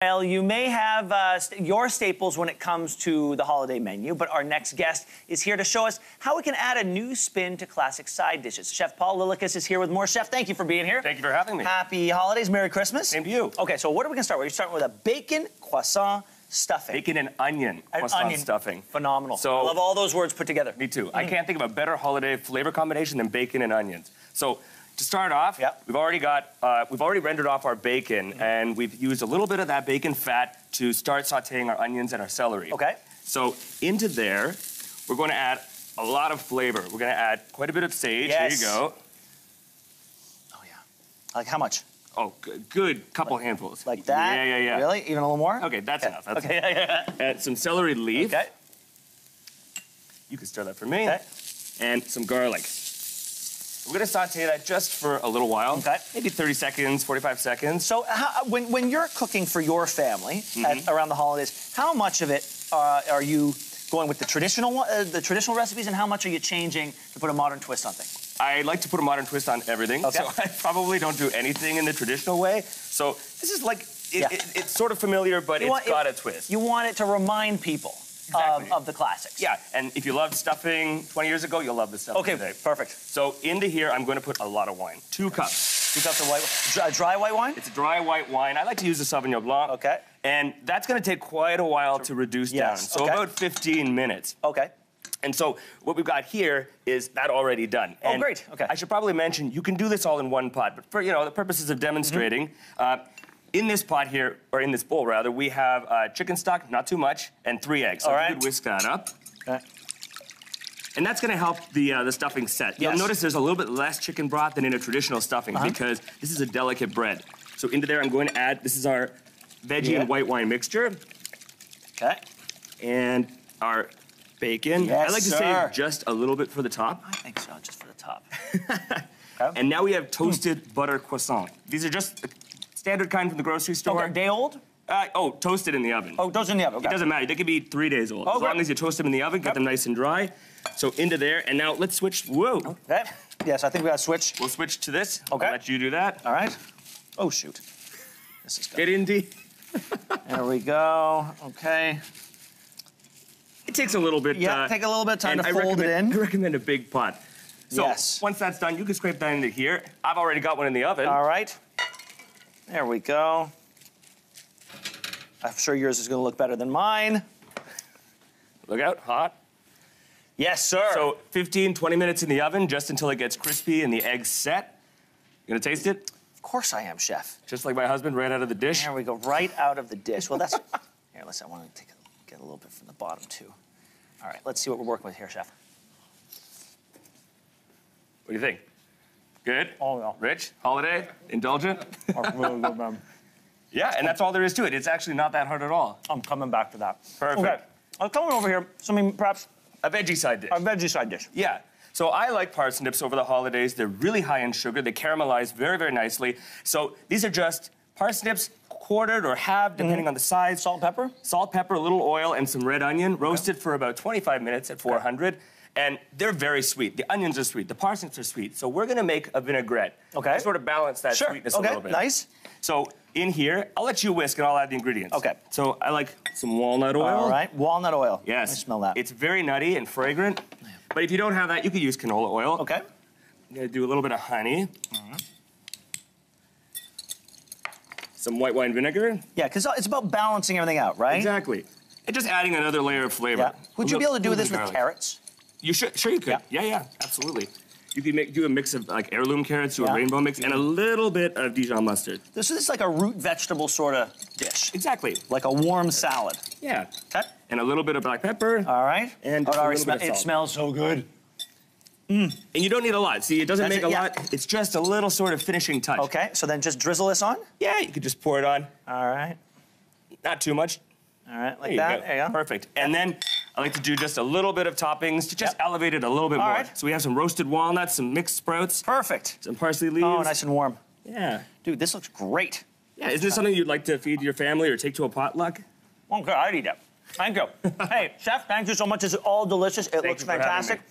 Well, you may have your staples when it comes to the holiday menu, but our next guest is here to show us how we can add a new spin to classic side dishes. Chef Paul Lilikas is here with more. Chef, thank you for being here. Thank you for having me. Happy holidays, Merry Christmas. Same to you. Okay, so what are we gonna start with? You're starting with a bacon croissant stuffing. Bacon and onion croissant stuffing. Phenomenal. So, I love all those words put together. Me too. I can't think of a better holiday flavor combination than bacon and onions. So, to start off, we've already rendered off our bacon, and we've used a little bit of that bacon fat to start sautéing our onions and our celery. Okay. So into there, we're going to add a lot of flavor. We're going to add quite a bit of sage. Yes. Here you go. Oh yeah. Like how much? Oh, good couple handfuls. Like that? Yeah. Really? Even a little more? Okay, that's enough. That's okay. enough. Add some celery leaf. Okay. You can stir that for me. Okay. And some garlic. We're gonna saute that just for a little while. Okay. Maybe 30 seconds, 45 seconds. So when you're cooking for your family around the holidays, how much of it are you going with the traditional recipes, and how much are you changing to put a modern twist on things? I like to put a modern twist on everything, so I probably don't do anything in the traditional way. So this is like, it's sort of familiar, but it's got a twist. You want it to remind people of the classics. Yeah, and if you loved stuffing 20 years ago, you'll love this stuffing today. Perfect. So into here, I'm going to put a lot of wine. 2 cups. 2 cups of white, dry white wine? It's a dry white wine. I like to use the Sauvignon Blanc. Okay. And that's going to take quite a while to reduce down. So about 15 minutes. Okay. And so what we've got here is that already done. Oh, great. Okay. I should probably mention, you can do this all in one pot, but for the purposes of demonstrating, in this pot here, or in this bowl rather, we have chicken stock, not too much, and 3 eggs. So you could whisk that up. Okay. And that's gonna help the stuffing set. You'll notice there's a little bit less chicken broth than in a traditional stuffing because this is a delicate bread. So into there I'm going to add, this is our veggie and white wine mixture. Okay. And our bacon. Yes, I like to save just a little bit for the top. I think so, just for the top. And now we have toasted butter croissant. These are just the standard kind from the grocery store. Okay, day old? Toasted in the oven. Oh, toasted in the oven, okay. It doesn't matter, they could be 3 days old. As long as you toast them in the oven, get them nice and dry. So into there, and now let's switch, Okay, yes, I think we gotta switch. We'll switch to this. Okay. I'll let you do that. All right. Oh, shoot. This is good. Get in, D. There we go, okay. It takes a little bit. Yeah, take a little bit of time to fold it in. I recommend a big pot. So once that's done, you can scrape that into here. I've already got one in the oven. All right. There we go. I'm sure yours is gonna look better than mine. Look out, hot. Yes, sir. So 15, 20 minutes in the oven, just until it gets crispy and the egg's set. You gonna taste it? Of course I am, chef. Just like my husband, right out of the dish. There we go, right out of the dish. Well, that's, here, listen, I wanna get a little bit from the bottom too. All right, let's see what we're working with here, chef. What do you think? Good? Oh, yeah. Rich? Holiday? Indulgent? Really good, man. Yeah, and that's all there is to it. It's actually not that hard at all. I'm coming back to that. Perfect. Okay, I'm coming over here, perhaps a veggie side dish. A veggie side dish. Yeah. So I like parsnips over the holidays. They're really high in sugar. They caramelize very, very nicely. So these are just parsnips, quartered or halved, depending on the size. Salt, pepper? Salt, pepper, a little oil, and some red onion, roasted for about 25 minutes at 400. And they're very sweet. The onions are sweet. The parsnips are sweet. So we're gonna make a vinaigrette. Okay. To sort of balance that sweetness a little bit. Nice. So in here, I'll let you whisk and I'll add the ingredients. Okay. So I like some walnut oil. All right, walnut oil. Yes. I smell that. It's very nutty and fragrant. But if you don't have that, you could use canola oil. Okay. I'm gonna do a little bit of honey. Some white wine vinegar. Yeah, because it's about balancing everything out, right? Exactly. And just adding another layer of flavor. Yeah. Would you be able to do this with carrots? You should, sure you could. Yeah, absolutely. You could do a mix of like heirloom carrots, do a rainbow mix, and a little bit of Dijon mustard. This is like a root vegetable sort of dish. Exactly. Like a warm salad. Yeah. Okay. And a little bit of black pepper. All right. And just a little bit of salt. It smells so good. And you don't need a lot. See, it doesn't make a lot. It's just a little sort of finishing touch. Okay, so then just drizzle this on? Yeah, you could just pour it on. All right. Not too much. All right, like that. There you go. Perfect. And then I like to do just a little bit of toppings to just elevate it a little bit more. Right. So we have some roasted walnuts, some mixed sprouts. Perfect. Some parsley leaves. Oh, nice and warm. Yeah. Dude, this looks great. Yeah, is this something you'd like to feed your family or take to a potluck? Okay, I'd eat that. Thank you. Hey, chef, thank you so much. This is all delicious. It looks fantastic.